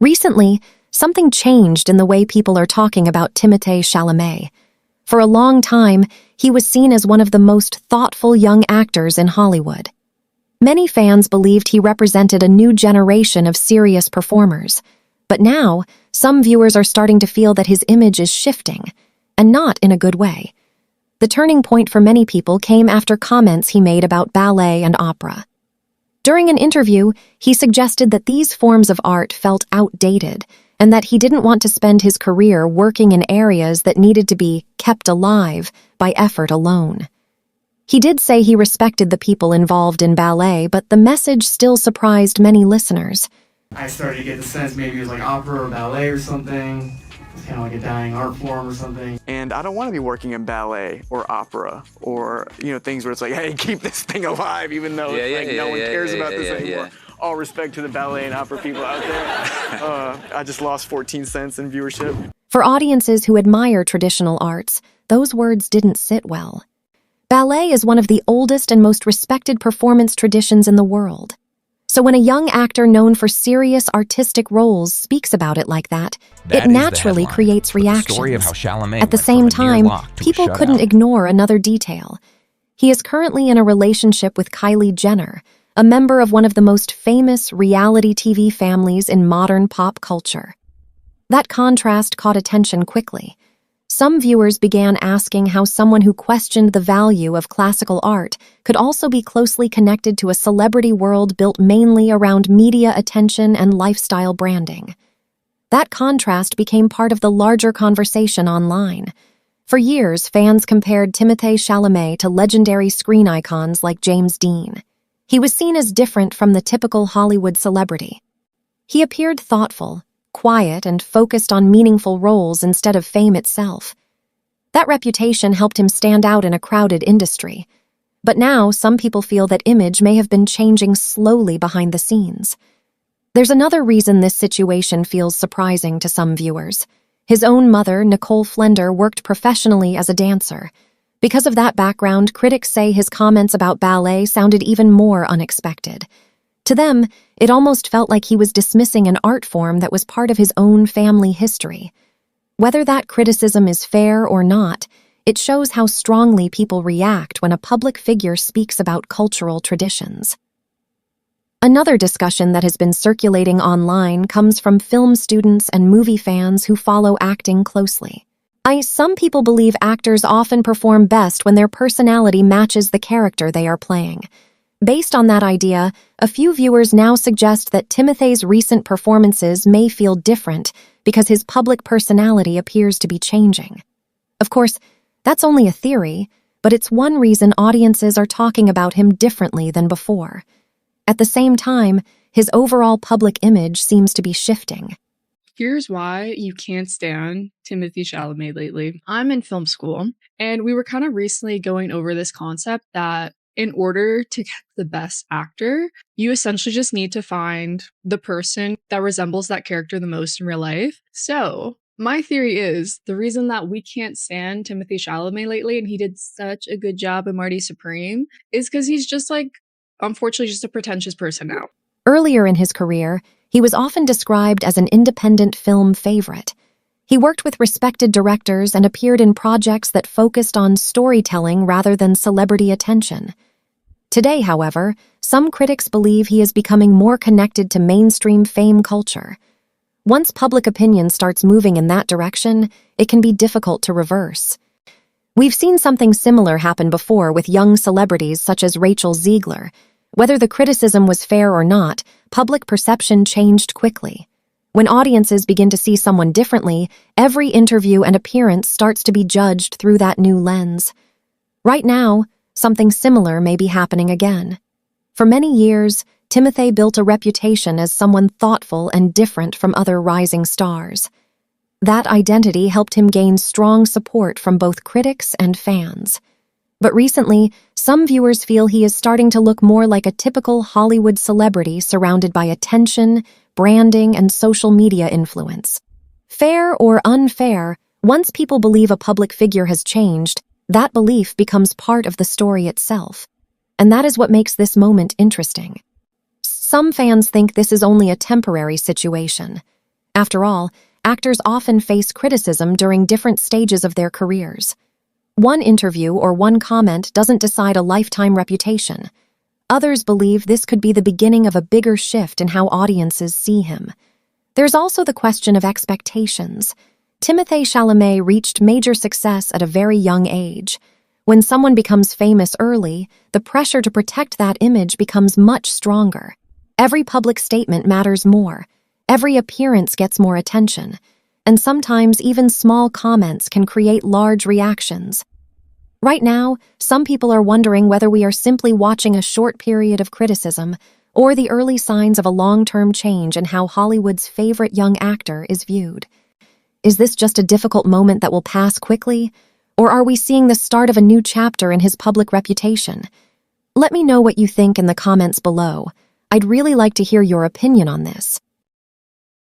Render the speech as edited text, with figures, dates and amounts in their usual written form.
Recently, something changed in the way people are talking about Timothée Chalamet. For a long time, he was seen as one of the most thoughtful young actors in Hollywood. Many fans believed he represented a new generation of serious performers. But now, some viewers are starting to feel that his image is shifting, and not in a good way. The turning point for many people came after comments he made about ballet and opera. During an interview, he suggested that these forms of art felt outdated and that he didn't want to spend his career working in areas that needed to be kept alive by effort alone. He did say he respected the people involved in ballet, but the message still surprised many listeners. I started to get the sense maybe it was like opera or ballet or something. It's kind of like a dying art form or something. And I don't want to be working in ballet or opera or, things where it's like, hey, keep this thing alive, even though no one cares about this anymore. All respect to the ballet and opera people out there. I just lost 14 cents in viewership. For audiences who admire traditional arts, those words didn't sit well. Ballet is one of the oldest and most respected performance traditions in the world. So when a young actor known for serious artistic roles speaks about it like that, it naturally creates reactions. At the same time, people couldn't ignore another detail. He is currently in a relationship with Kylie Jenner, a member of one of the most famous reality TV families in modern pop culture. That contrast caught attention quickly. Some viewers began asking how someone who questioned the value of classical art could also be closely connected to a celebrity world built mainly around media attention and lifestyle branding. That contrast became part of the larger conversation online. For years, fans compared Timothée Chalamet to legendary screen icons like James Dean. He was seen as different from the typical Hollywood celebrity. He appeared thoughtful, quiet, and focused on meaningful roles instead of fame itself. That reputation helped him stand out in a crowded industry. But now, some people feel that image may have been changing slowly behind the scenes. There's another reason this situation feels surprising to some viewers. His own mother, Nicole Flender, worked professionally as a dancer. Because of that background, critics say his comments about ballet sounded even more unexpected. To them, it almost felt like he was dismissing an art form that was part of his own family history. Whether that criticism is fair or not, it shows how strongly people react when a public figure speaks about cultural traditions. Another discussion that has been circulating online comes from film students and movie fans who follow acting closely. Some people believe actors often perform best when their personality matches the character they are playing. Based on that idea, a few viewers now suggest that Timothée's recent performances may feel different because his public personality appears to be changing. Of course, that's only a theory, but it's one reason audiences are talking about him differently than before. At the same time, his overall public image seems to be shifting. Here's why you can't stand Timothée Chalamet lately. I'm in film school, and we were kind of recently going over this concept that in order to get the best actor, you essentially just need to find the person that resembles that character the most in real life. So, my theory is the reason that we can't stand Timothée Chalamet lately, and he did such a good job in Marty Supreme, is because he's just unfortunately, just a pretentious person now. Earlier in his career, he was often described as an independent film favorite. He worked with respected directors and appeared in projects that focused on storytelling rather than celebrity attention. Today, however, some critics believe he is becoming more connected to mainstream fame culture. Once public opinion starts moving in that direction, it can be difficult to reverse. We've seen something similar happen before with young celebrities such as Rachel Ziegler. Whether the criticism was fair or not, public perception changed quickly. When audiences begin to see someone differently, every interview and appearance starts to be judged through that new lens. Right now, something similar may be happening again. For many years, Timothée built a reputation as someone thoughtful and different from other rising stars. That identity helped him gain strong support from both critics and fans. But recently, some viewers feel he is starting to look more like a typical Hollywood celebrity surrounded by attention, branding, and social media influence. Fair or unfair, once people believe a public figure has changed, that belief becomes part of the story itself. And that is what makes this moment interesting. Some fans think this is only a temporary situation. After all, actors often face criticism during different stages of their careers. One interview or one comment doesn't decide a lifetime reputation. Others believe this could be the beginning of a bigger shift in how audiences see him. There's also the question of expectations. Timothée Chalamet reached major success at a very young age. When someone becomes famous early, the pressure to protect that image becomes much stronger. Every public statement matters more. Every appearance gets more attention. And sometimes even small comments can create large reactions. Right now, some people are wondering whether we are simply watching a short period of criticism or the early signs of a long-term change in how Hollywood's favorite young actor is viewed. Is this just a difficult moment that will pass quickly, or are we seeing the start of a new chapter in his public reputation? Let me know what you think in the comments below. I'd really like to hear your opinion on this.